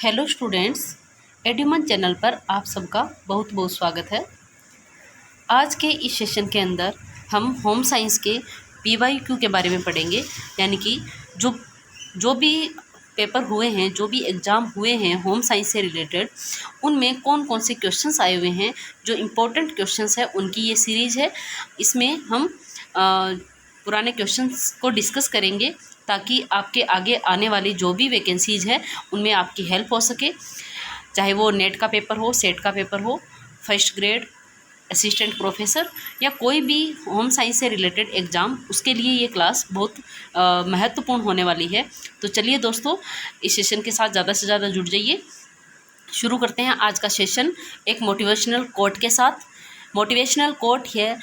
Hello students, एड्यूमन channel पर आप सबका बहुत बहुत स्वागत है। आज के इस सेशन के अंदर हम होम साइंस के पीवाईक्यू के बारे में पढ़ेंगे। यानी कि जो भी पेपर हुए हैं, जो भी एग्ज़ाम हुए हैं होम साइंस से रिलेटेड, उनमें कौन कौन से क्वेश्चंस आए हुए हैं, जो इम्पोर्टेंट क्वेश्चंस है उनकी ये सीरीज़ है। इसमें हम पुराने क्वेश्चंस को डिस्कस करेंगे ताकि आपके आगे आने वाली जो भी वैकेंसीज़ है उनमें आपकी हेल्प हो सके। चाहे वो नेट का पेपर हो, सेट का पेपर हो, फर्स्ट ग्रेड, असिस्टेंट प्रोफेसर या कोई भी होम साइंस से रिलेटेड एग्ज़ाम, उसके लिए ये क्लास बहुत महत्वपूर्ण होने वाली है। तो चलिए दोस्तों, इस सेशन के साथ ज़्यादा से ज़्यादा जुड़ जाइए। शुरू करते हैं आज का सेशन एक मोटिवेशनल कोट के साथ। मोटिवेशनल कोट है,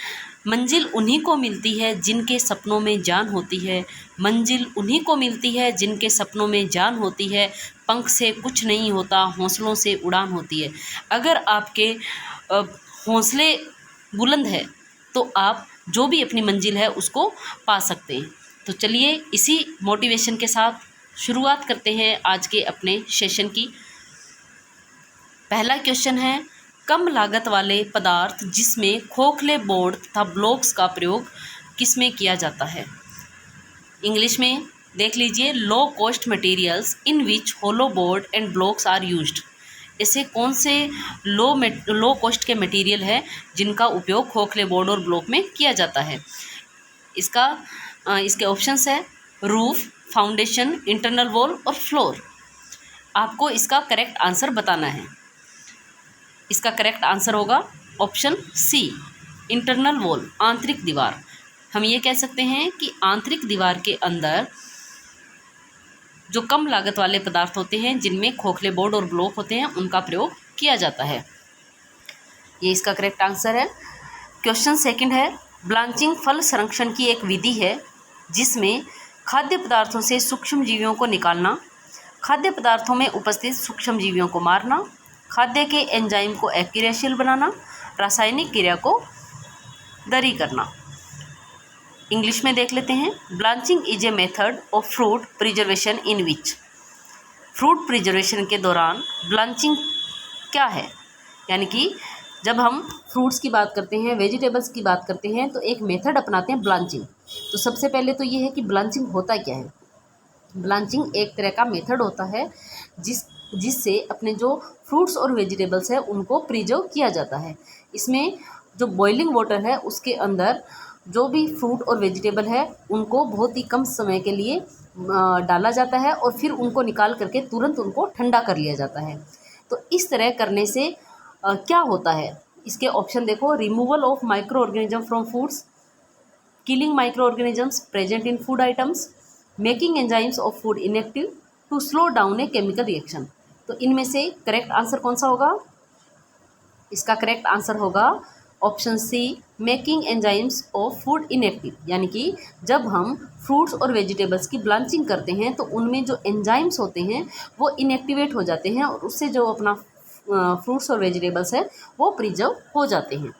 मंजिल उन्हीं को मिलती है जिनके सपनों में जान होती है। मंजिल उन्हीं को मिलती है जिनके सपनों में जान होती है। पंख से कुछ नहीं होता, हौसलों से उड़ान होती है। अगर आपके हौसले बुलंद है तो आप जो भी अपनी मंजिल है उसको पा सकते हैं। तो चलिए इसी मोटिवेशन के साथ शुरुआत करते हैं आज के अपने सेशन की। पहला क्वेश्चन है, कम लागत वाले पदार्थ जिसमें खोखले बोर्ड तथा ब्लॉक्स का प्रयोग किसमें किया जाता है। इंग्लिश में देख लीजिए, low cost materials in which hollow board and blocks are used. ऐसे कौन से लो कॉस्ट के मटेरियल है जिनका उपयोग खोखले बोर्ड और ब्लॉक में किया जाता है। इसके ऑप्शंस है रूफ, फाउंडेशन, इंटरनल वॉल और फ्लोर। आपको इसका करेक्ट आंसर बताना है। इसका करेक्ट आंसर होगा ऑप्शन सी, इंटरनल वॉल, आंतरिक दीवार। हम ये कह सकते हैं कि आंतरिक दीवार के अंदर जो कम लागत वाले पदार्थ होते हैं जिनमें खोखले बोर्ड और ब्लॉक होते हैं उनका प्रयोग किया जाता है। ये इसका करेक्ट आंसर है। क्वेश्चन सेकंड है, ब्लांचिंग फल संरक्षण की एक विधि है जिसमें खाद्य पदार्थों से सूक्ष्म जीवियों को निकालना, खाद्य पदार्थों में उपस्थित सूक्ष्म जीवियों को मारना, खाद्य के एंजाइम को एक्रियाशील बनाना, रासायनिक क्रिया को दरी करना। इंग्लिश में देख लेते हैं, blanching is a method of fruit preservation in which. Fruit preservation के दौरान ब्लांचिंग क्या है। यानी कि जब हम फ्रूट्स की बात करते हैं, वेजिटेबल्स की बात करते हैं तो एक मेथड अपनाते हैं ब्लांचिंग। तो सबसे पहले तो ये है कि ब्लांचिंग होता क्या है। ब्लांचिंग एक तरह का मेथड होता है जिससे अपने जो फ्रूट्स और वेजिटेबल्स है उनको प्रिजर्व किया जाता है। इसमें जो बॉइलिंग वाटर है उसके अंदर जो भी फ्रूट और वेजिटेबल है उनको बहुत ही कम समय के लिए डाला जाता है और फिर उनको निकाल करके तुरंत उनको ठंडा कर लिया जाता है। तो इस तरह करने से क्या होता है, इसके ऑप्शन देखो, removal of microorganism from foods, killing microorganisms present in food items, making enzymes of food inactive, to slow down a chemical reaction. तो इनमें से करेक्ट आंसर कौन सा होगा। इसका करेक्ट आंसर होगा option C, making enzymes of food inactive. यानी कि जब हम फ्रूट्स और वेजिटेबल्स की ब्लांचिंग करते हैं तो उनमें जो एंजाइम्स होते हैं वो इनएक्टिवेट हो जाते हैं और उससे जो अपना फ्रूट्स और वेजिटेबल्स है वो प्रिजर्व हो जाते हैं।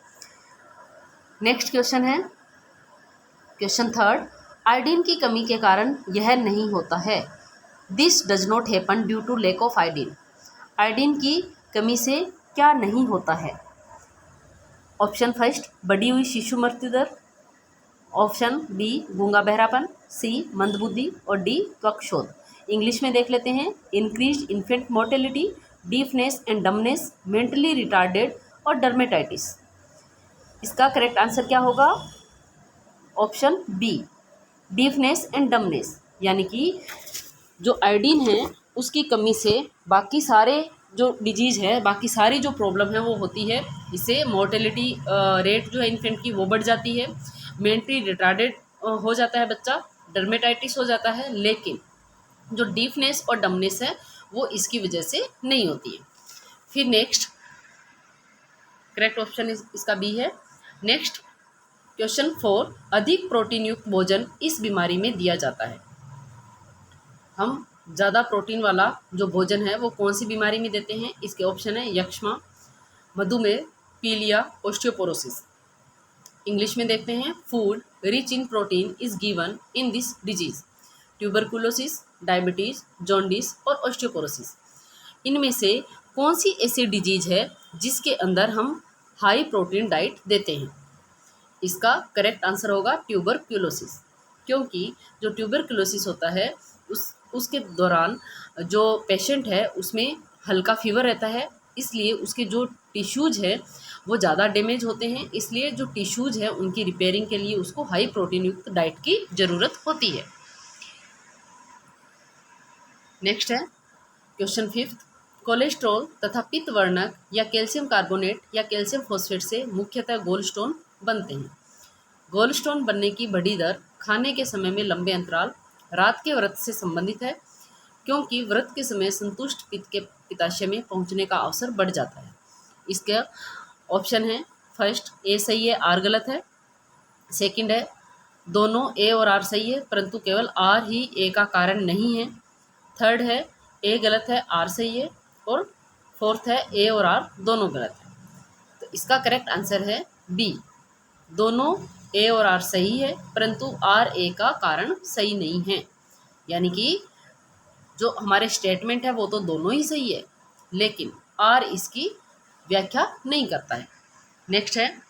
नेक्स्ट क्वेश्चन है, क्वेश्चन थर्ड, आयोडीन की कमी के कारण यह नहीं होता है। This does not happen due to lack of iodine. Iodine की कमी से क्या नहीं होता है। ऑप्शन फर्स्ट, बढ़ी हुई शिशु मृत्यु दर, ऑप्शन बी, गूंगा बहरापन, सी, मंदबुद्धि और डी, त्वक शोथ। इंग्लिश में देख लेते हैं, increased infant mortality, deafness and dumbness, mentally retarded और डर्मेटाइटिस। इसका करेक्ट आंसर क्या होगा। Option B, deafness and dumbness. यानी कि जो आयोडीन है उसकी कमी से बाकी सारे जो डिजीज़ है, बाकी सारी जो प्रॉब्लम है वो होती है। इससे मोर्टेलिटी रेट जो है इन्फेंट की वो बढ़ जाती है, मेंटली रिटार्डेड हो जाता है बच्चा, डर्मेटाइटिस हो जाता है। लेकिन जो डीफनेस और डमनेस है वो इसकी वजह से नहीं होती है। फिर नेक्स्ट करेक्ट ऑप्शन इसका बी है। नेक्स्ट क्वेश्चन 4, अधिक प्रोटीन युक्त भोजन इस बीमारी में दिया जाता है। हम ज़्यादा प्रोटीन वाला जो भोजन है वो कौन सी बीमारी में देते हैं। इसके ऑप्शन है यक्ष्मा, मधुमेह, पीलिया, ऑस्टियोपोरोसिस। इंग्लिश में देखते हैं, food rich in protein is given in this disease, tuberculosis, diabetes, jaundice और ऑस्टियोपोरोसिस। इनमें से कौन सी ऐसी डिजीज है जिसके अंदर हम हाई प्रोटीन डाइट देते हैं? इसका करेक्ट आंसर होगा ट्यूबरक्यूलोसिस, क्योंकि जो ट्यूबरक्यूलोसिस होता है उसके दौरान जो पेशेंट है उसमें हल्का फीवर रहता है, इसलिए उसके जो टिश्यूज़ है वो ज़्यादा डैमेज होते हैं, इसलिए जो टिश्यूज़ है उनकी रिपेयरिंग के लिए उसको हाई प्रोटीन युक्त डाइट की ज़रूरत होती है। नेक्स्ट है क्वेश्चन 5। कोलेस्ट्रॉल तथा पित्तवर्णक या कैल्शियम कार्बोनेट या कैल्शियम फॉस्फेट से मुख्यतः गोलस्टोन बनते हैं। गोलस्टोन बनने की बढ़ी दर खाने के समय में लंबे अंतराल, रात के व्रत से संबंधित है, क्योंकि व्रत के समय संतुष्ट पित्त के पित्ताशय में पहुंचने का अवसर बढ़ जाता है। इसका ऑप्शन है फर्स्ट ए सही है, आर गलत है। सेकंड है दोनों ए और आर सही है, परंतु केवल आर ही ए का कारण नहीं है। थर्ड है ए गलत है, आर सही है। और फोर्थ है ए और आर दोनों गलत है। तो इसका करेक्ट आंसर है बी, दोनों ए और आर सही है, परंतु आर ए का कारण सही नहीं है। यानी कि जो हमारे स्टेटमेंट है वो तो दोनों ही सही है, लेकिन आर इसकी व्याख्या नहीं करता है। नेक्स्ट है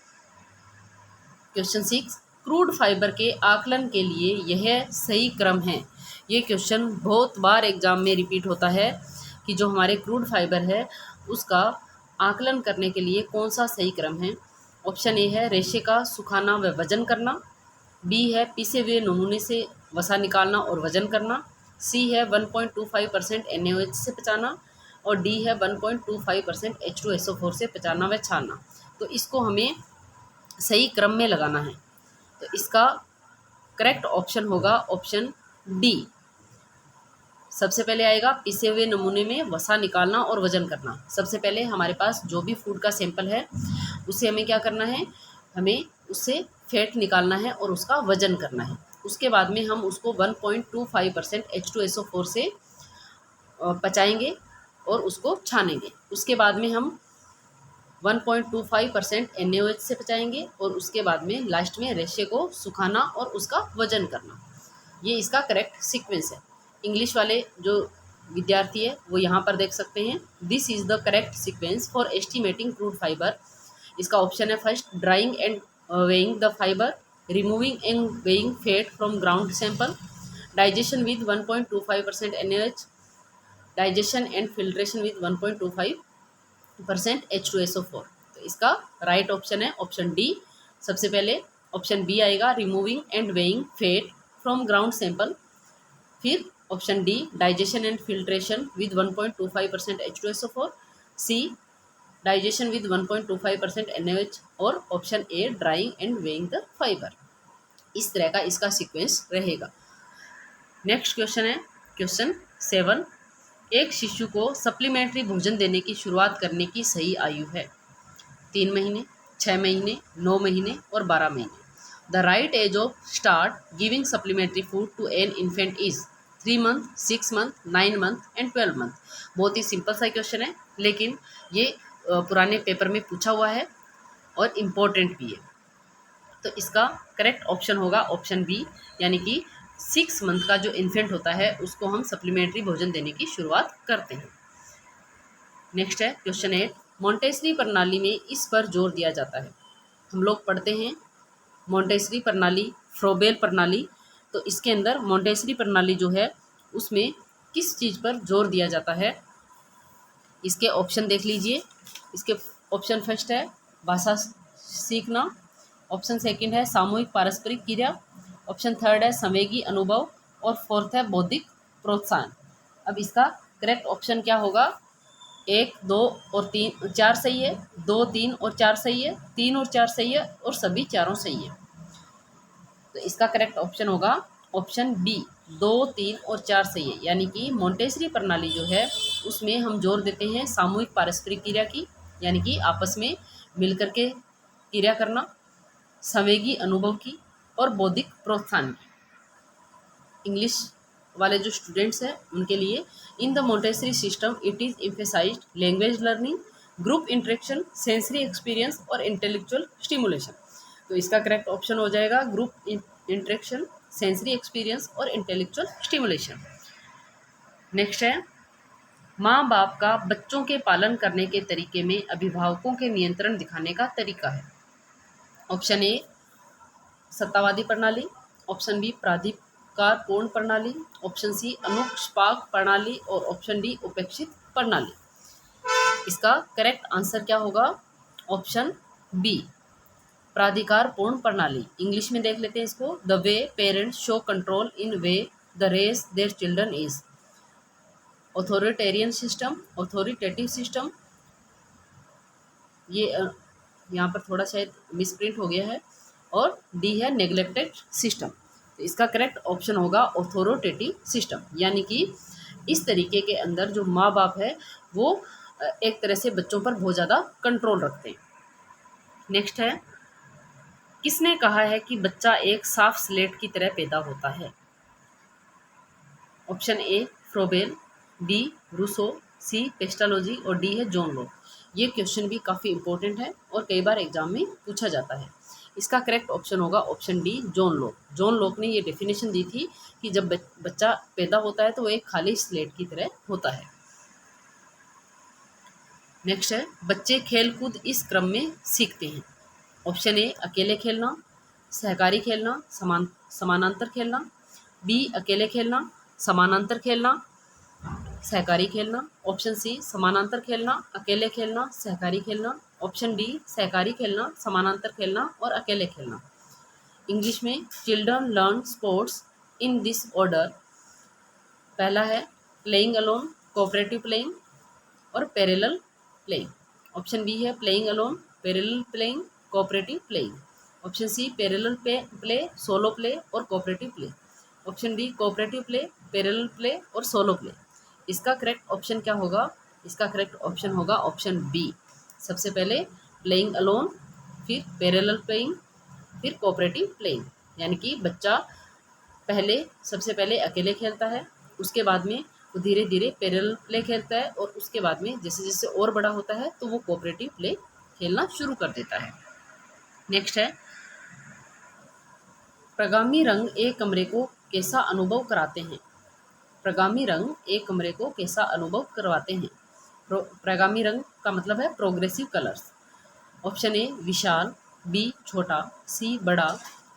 क्वेश्चन 6। क्रूड फाइबर के आकलन के लिए यह सही क्रम है। ये क्वेश्चन बहुत बार एग्जाम में रिपीट होता है कि जो हमारे क्रूड फाइबर है उसका आकलन करने के लिए कौन सा सही क्रम है। ऑप्शन ए है रेशे का सुखाना व वजन करना, बी है पीसे हुए नमूने से वसा निकालना और वजन करना, सी है 1.25% NaOH से पचाना, और डी है 1.25% H2SO4 से पचाना व छानना। तो इसको हमें सही क्रम में लगाना है। तो इसका करेक्ट ऑप्शन होगा ऑप्शन डी। सबसे पहले आएगा पिसे हुए नमूने में वसा निकालना और वजन करना। सबसे पहले हमारे पास जो भी फूड का सैंपल है उसे हमें क्या करना है, हमें उससे फैट निकालना है और उसका वजन करना है। उसके बाद में हम उसको 1.25% H2SO4 से पचाएंगे और उसको छानेंगे। उसके बाद में हम 1.25% NaOH से पचाएंगे और उसके बाद में लास्ट में रेशे को सुखाना और उसका वजन करना। ये इसका करेक्ट सीक्वेंस है। इंग्लिश वाले जो विद्यार्थी है वो यहाँ पर देख सकते हैं, this is the correct sequence for estimating crude fibre. इसका ऑप्शन है first drying and weighing the fibre, removing and weighing fat from ground sample, digestion with 1.25% NaOH, digestion and filtration with 1.25% H2SO4। तो इसका right option है option D. सबसे पहले option B आएगा removing and weighing fat from ground sample, फिर option D digestion and filtration with 1.25% H2SO4, C digestion with 1.25% NaOH, और option A drawing and weighing the fibre. इस तरह का इसका सीक्वेंस रहेगा। नेक्स्ट क्वेश्चन है क्वेश्चन 7। एक शिशु को सप्लीमेंट्री भोजन देने की शुरुआत करने की सही आयु है 3 महीने, 6 महीने, 9 महीने और 12 महीने। The right age of start giving supplementary food to an infant is 3 month, 6 month, 9 month and 12 month. बहुत ही सिंपल सा क्वेश्चन है, लेकिन ये पुराने पेपर में पूछा हुआ है और इम्पोर्टेंट भी है। तो इसका करेक्ट ऑप्शन होगा ऑप्शन बी, यानी कि 6 मंथ का जो इन्फेंट होता है उसको हम सप्लीमेंट्री भोजन देने की शुरुआत करते हैं। नेक्स्ट है क्वेश्चन 8। मोंटेसरी प्रणाली में इस पर जोर दिया जाता है। हम लोग पढ़ते हैं मोंटेसरी प्रणाली, फ्रोबेल प्रणाली। तो इसके अंदर मोंटेसरी प्रणाली जो है उसमें किस चीज़ पर जोर दिया जाता है, इसके ऑप्शन देख लीजिए। इसके ऑप्शन फर्स्ट है भाषा सीखना, ऑप्शन सेकंड है सामूहिक पारस्परिक क्रिया, ऑप्शन थर्ड है संवेगी अनुभव, और फोर्थ है बौद्धिक प्रोत्साहन। अब इसका करेक्ट ऑप्शन क्या होगा, 1, 2 और 3, 4 सही है, 2, 3 और 4 सही है, 3 और 4 सही है, और सभी चारों सही है। तो इसका करेक्ट ऑप्शन होगा ऑप्शन बी, 2, 3 और 4 सही है। यानी कि मोंटेसरी प्रणाली जो है उसमें हम जोर देते हैं सामूहिक पारस्परिक क्रिया की, यानी कि आपस में मिलकर के क्रिया करना, संवेगी अनुभव की, और बौद्धिक प्रोत्साहन की। इंग्लिश वाले जो स्टूडेंट्स हैं उनके लिए in the Montessori system it is emphasised language learning, group interaction, sensory experience और इंटेलेक्चुअल स्टिमुलेशन। तो इसका करेक्ट ऑप्शन हो जाएगा ग्रुप इंटरेक्शन, सेंसरी एक्सपीरियंस और इंटेलेक्चुअल स्टिमुलेशन। नेक्स्ट है माँ बाप का बच्चों के पालन करने के तरीके में अभिभावकों के नियंत्रण दिखाने का तरीका है। ऑप्शन ए सत्तावादी प्रणाली, ऑप्शन बी प्राधिकारपूर्ण प्रणाली, ऑप्शन सी अनुष्पाक प्रणाली और ऑप्शन डी उपेक्षित प्रणाली। इसका करेक्ट आंसर क्या होगा? ऑप्शन बी प्राधिकारपूर्ण प्रणाली। इंग्लिश में देख लेते हैं इसको। The way parents show control in way the raise their children is authoritarian system, authoritative system, ये यहाँ पर थोड़ा शायद मिसप्रिंट हो गया है, और डी है नेग्लेक्टेड सिस्टम। तो इसका करेक्ट ऑप्शन होगा ऑथोरिटेटिव सिस्टम, यानी कि इस तरीके के अंदर जो माँ बाप है वो एक तरह से बच्चों पर बहुत ज़्यादा कंट्रोल रखते हैं। नेक्स्ट है, किसने कहा है कि बच्चा एक साफ स्लेट की तरह पैदा होता है? Option A Froebel, B Rousseau, C Pestalozzi और डी है जॉन लॉक। ये क्वेश्चन भी काफ़ी इंपॉर्टेंट है और कई बार एग्जाम में पूछा जाता है। इसका करेक्ट ऑप्शन होगा option D John Locke. John Locke ने ये डेफिनेशन दी थी कि जब बच्चा पैदा होता है तो वो एक खाली स्लेट की तरह होता है। नेक्स्ट है, बच्चे खेल कूद इस क्रम में सीखते हैं। ऑप्शन ए अकेले खेलना, सहकारी खेलना, समानांतर खेलना, बी अकेले खेलना, समानांतर खेलना, सहकारी खेलना, ऑप्शन सी समानांतर खेलना, अकेले खेलना, सहकारी खेलना, ऑप्शन डी सहकारी खेलना, समानांतर खेलना और अकेले खेलना। इंग्लिश में children learn sports in this order. पहला है प्लेइंग अलोन, कोऑपरेटिव प्लेइंग और पैरेलल प्लेइंग। ऑप्शन बी है playing alone, parallel playing, cooperative playing. Option C parallel play, solo play और cooperative play. Option D cooperative play, parallel play और solo play. इसका correct option क्या होगा? इसका correct option होगा option B. सबसे पहले प्लेइंग अलोन, फिर पैरेलल प्लेइंग, फिर कोऑपरेटिव प्लेइंग। यानी कि बच्चा सबसे पहले अकेले खेलता है, उसके बाद में वो धीरे धीरे पैरेलल प्ले खेलता है और उसके बाद में जैसे जैसे और बड़ा होता है तो वो कोऑपरेटिव प्ले खेलना शुरू कर देता है। नेक्स्ट है, प्रगामी रंग एक कमरे को कैसा अनुभव कराते हैं? प्रगामी रंग एक कमरे को कैसा अनुभव करवाते हैं? प्रगामी रंग का मतलब है प्रोग्रेसिव कलर्स। ऑप्शन ए विशाल, बी छोटा, सी बड़ा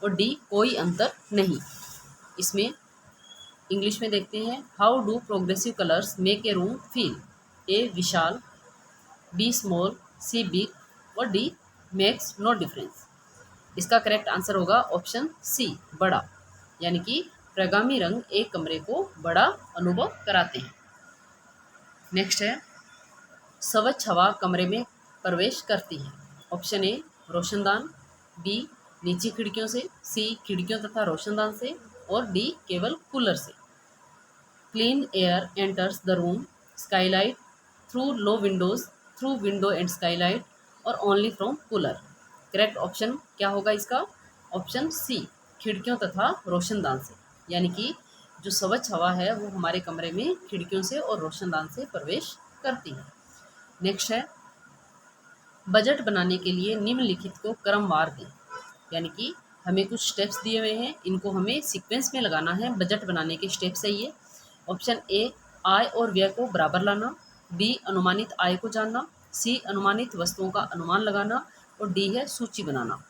और डी कोई अंतर नहीं। इसमें इंग्लिश में देखते हैं, how do progressive colours make a room feel? A विशाल, बी स्मॉल, सी बिग और डी मेक्स नो डिफरेंस। इसका करेक्ट आंसर होगा ऑप्शन सी बड़ा, यानी कि प्रगामी रंग एक कमरे को बड़ा अनुभव कराते हैं। नेक्स्ट है, स्वच्छ हवा कमरे में प्रवेश करती है। ऑप्शन ए रोशनदान, बी नीची खिड़कियों से, सी खिड़कियों तथा रोशनदान से और डी केवल कूलर से। Clean air enters the room, skylight through low windows, through window and skylight और only from cooler. Correct option क्या होगा इसका? ऑप्शन सी खिड़कियों तथा रोशनदान से, यानी कि जो स्वच्छ हवा है वो हमारे कमरे में खिड़कियों से और रोशनदान से प्रवेश करती है। नेक्स्ट है, बजट बनाने के लिए निम्नलिखित को क्रमवार दें। यानी कि हमें कुछ स्टेप्स दिए हुए हैं, इनको हमें सीक्वेंस में लगाना है। बजट बनाने के स्टेप्स है ये। ऑप्शन ए आय और व्यय को बराबर लाना, बी अनुमानित आय को जानना, सी अनुमानित वस्तुओं का अनुमान लगाना और डी है सूची बनाना।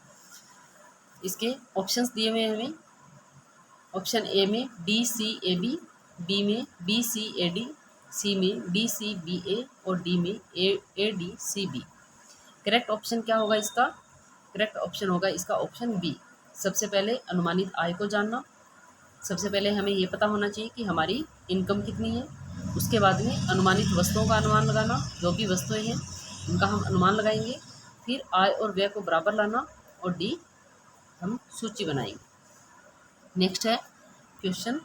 इसके ऑप्शंस दिए हुए हैं हमें। ऑप्शन ए में D C A B, B में B C A D, C में डी सी बी ए और डी में A D C B. Correct option क्या होगा इसका? करेक्ट ऑप्शन होगा इसका ऑप्शन बी। सबसे पहले अनुमानित आय को जानना। सबसे पहले हमें ये पता होना चाहिए कि हमारी इनकम कितनी है। उसके बाद में अनुमानित वस्तुओं का अनुमान लगाना, जो भी वस्तुएं हैं उनका हम अनुमान लगाएंगे। फिर आय और व्यय को बराबर लाना और डी हम सूची बनाएंगे। नेक्स्ट है क्वेश्चन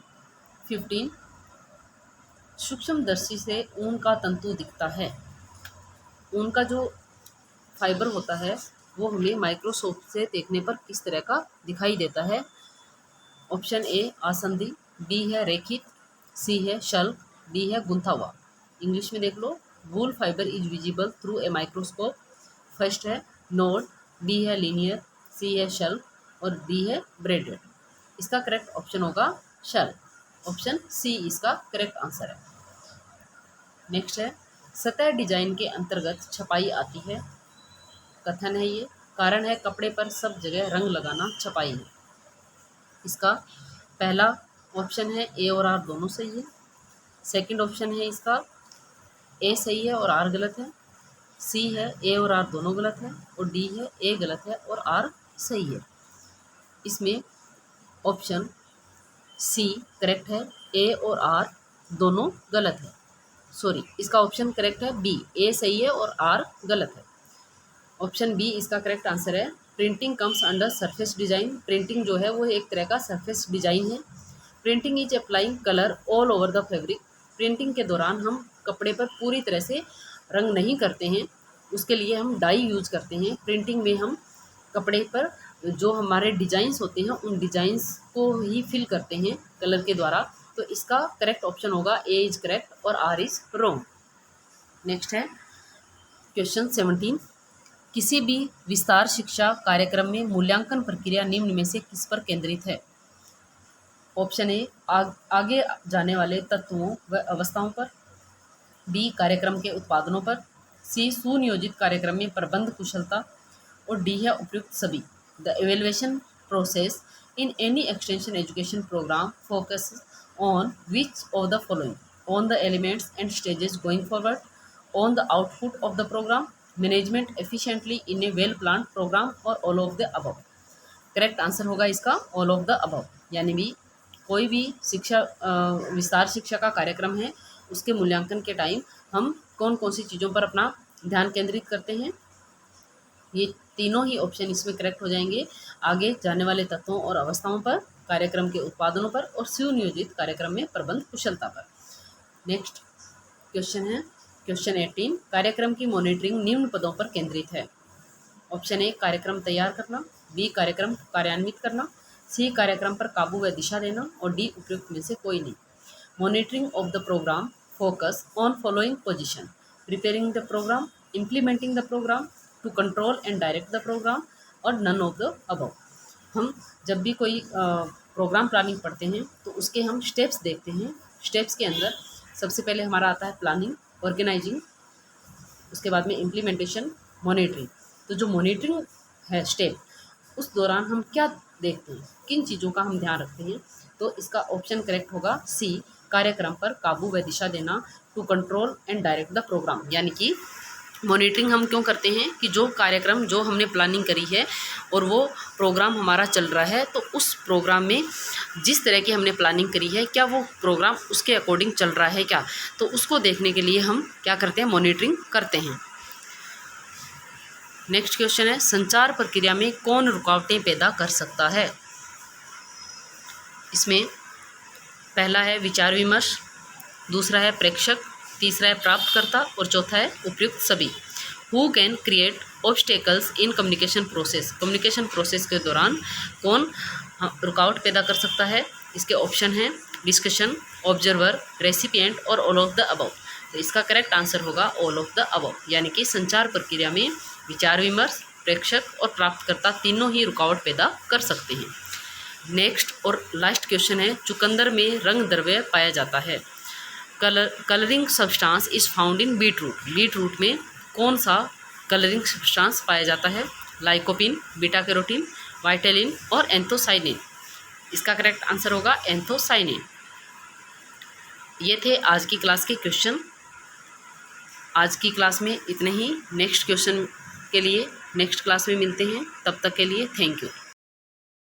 15, सूक्ष्मदर्शी से ऊन का तंतु दिखता है। ऊन का जो फाइबर होता है वो हमें माइक्रोस्कोप से देखने पर किस तरह का दिखाई देता है? ऑप्शन ए आसंदी, बी है रेखित, सी है शल्क, डी है गुंथा हुआ। इंग्लिश में देख लो, wool fibre is visible through a microscope. First है नोड, बी है लीनियर, सी है शल्क और डी है ब्रेडेड। इसका करेक्ट ऑप्शन होगा शल्क। ऑप्शन सी इसका करेक्ट आंसर है। नेक्स्ट है, सतह डिजाइन के अंतर्गत छपाई आती है। कथन है ये, कारण है कपड़े पर सब जगह रंग लगाना छपाई है। इसका पहला ऑप्शन है ए और आर दोनों सही है। सेकंड ऑप्शन है इसका ए सही है और आर गलत है। सी है ए और आर दोनों गलत है। और डी है ए गलत है और आर सही है। इसमें ऑप्शन सी करेक्ट है, ए और आर दोनों गलत है। सॉरी, इसका ऑप्शन करेक्ट है बी, ए सही है और आर गलत है। ऑप्शन बी इसका करेक्ट आंसर है। Printing comes under surface design. Printing जो है वो एक तरह का सरफेस डिजाइन है। Printing is applying colour all over the fabric. Printing के दौरान हम कपड़े पर पूरी तरह से रंग नहीं करते हैं, उसके लिए हम डाई यूज़ करते हैं। प्रिंटिंग में हम कपड़े पर जो हमारे डिजाइंस होते हैं उन डिजाइंस को ही फिल करते हैं कलर के द्वारा। तो इसका करेक्ट ऑप्शन होगा ए इज करेक्ट और आर इज रॉन्ग। नेक्स्ट है क्वेश्चन 17, किसी भी विस्तार शिक्षा कार्यक्रम में मूल्यांकन प्रक्रिया निम्न में से किस पर केंद्रित है? ऑप्शन ए आगे जाने वाले तत्वों व अवस्थाओं पर। बी कार्यक्रम के उत्पादनों पर। सी सुनियोजित कार्यक्रम में प्रबंध कुशलता। और डी है उपयुक्त सभी। The evaluation process in any extension education programme focus on which of the following? On the elements and stages going forward, on the output of the programme, management efficiently in a well plan programme और all of the above. Correct answer होगा इसका all of the above. यानी भी कोई भी शिक्षा विस्तार शिक्षा का कार्यक्रम है उसके मूल्यांकन के टाइम हम कौन कौन सी चीज़ों पर अपना ध्यान केंद्रित करते हैं, ये तीनों ही ऑप्शन इसमें करेक्ट हो जाएंगे। आगे जाने वाले तत्वों और अवस्थाओं पर, कार्यक्रम के उत्पादनों पर और सुनियोजित कार्यक्रम में प्रबंध कुशलता पर। नेक्स्ट क्वेश्चन है क्वेश्चन 18, कार्यक्रम की मॉनिटरिंग निम्न पदों पर केंद्रित है। ऑप्शन ए कार्यक्रम तैयार करना। बी कार्यक्रम कार्यान्वित करना। सी कार्यक्रम पर काबू व दिशा देना। और डी उपयुक्त में से कोई नहीं। Monitoring of the program focus on following position: preparing the program, implementing the program, to control and direct the program और नन ऑफ द अबव। हम जब भी कोई प्रोग्राम प्लानिंग पढ़ते हैं तो उसके हम स्टेप्स देखते हैं। स्टेप्स के अंदर सबसे पहले हमारा आता है प्लानिंग, ऑर्गेनाइजिंग, उसके बाद में इम्प्लीमेंटेशन, मॉनिटरिंग। तो जो मॉनिटरिंग है स्टेप, उस दौरान हम क्या देखते हैं, किन चीज़ों का हम ध्यान रखते हैं? तो इसका ऑप्शन करेक्ट होगा सी, कार्यक्रम पर काबू व दिशा देना, to control and direct the program. यानी कि मॉनिटरिंग हम क्यों करते हैं कि जो कार्यक्रम जो हमने प्लानिंग करी है और वो प्रोग्राम हमारा चल रहा है, तो उस प्रोग्राम में जिस तरह की हमने प्लानिंग करी है क्या वो प्रोग्राम उसके अकॉर्डिंग चल रहा है क्या, तो उसको देखने के लिए हम क्या करते हैं, मॉनिटरिंग करते हैं। नेक्स्ट क्वेश्चन है, संचार प्रक्रिया में कौन रुकावटें पैदा कर सकता है? इसमें पहला है विचार विमर्श, दूसरा है प्रेक्षक, तीसरा है प्राप्तकर्ता और चौथा है उपयुक्त सभी। Who can create obstacles in communication process? Communication process के दौरान कौन रुकावट पैदा कर सकता है? इसके ऑप्शन हैं डिस्कशन, ऑब्जर्वर, रेसिपिएंट और ऑल ऑफ द अबव। तो इसका करेक्ट आंसर होगा ऑल ऑफ द अबव। यानी कि संचार प्रक्रिया में विचार विमर्श, प्रेक्षक और प्राप्तकर्ता तीनों ही रुकावट पैदा कर सकते हैं। नेक्स्ट और लास्ट क्वेश्चन है, चुकंदर में रंग द्रव्य पाया जाता है। Colouring substance is found in beetroot. Beetroot में कौन सा कलरिंग सब्सटेंस पाया जाता है? लाइकोपिन, बीटा कैरोटीन, वाइटेलिन और एंथोसाइनिन। इसका करेक्ट आंसर होगा एंथोसाइनिन। ये थे आज की क्लास के क्वेश्चन। आज की क्लास में इतने ही। नेक्स्ट क्वेश्चन के लिए नेक्स्ट क्लास में मिलते हैं। तब तक के लिए थैंक यू।